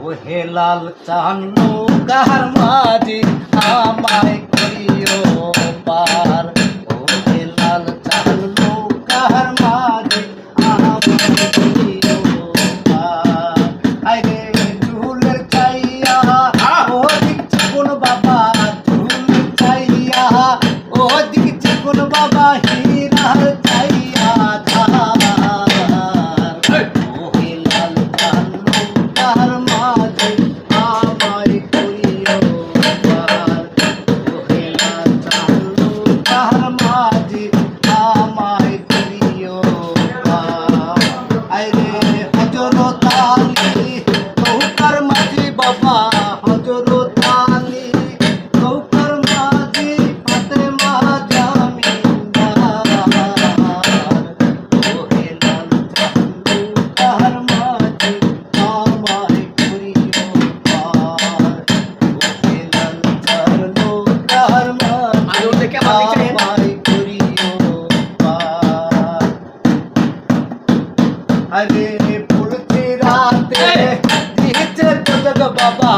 ওহে লাল চান্নু কাহার মাঝি আমায় করিও পার। ওহে লাল চান্নু কাহার মাঝি আমায় করিও পার। আইরে ঝুলের চাইয়া ওদিক চিকুন বাবা, ঝুলের চাইয়া ওদিক চিকুন বাবা, হীরার চাইয়া ধার। ওহে লাল চান্নু কাহার মাঝি আমায় করিও পার। ওহে লাল চান্নু কাহার মাঝি আমায় করিও পার। আইরে হযরত আলী নৌকার মাঝি বাবা, হযরত আলী নৌকার মাঝি ফাতেমা জামিনদার। ওহে লাল চান্নু কাহার মাঝি আমায় করিও পার। ওহে লাল চান্নু কাহার মাঝি আমায় করিও পার। আরে ফুলছি রাতে দিয়েছে তোজগ বাবা,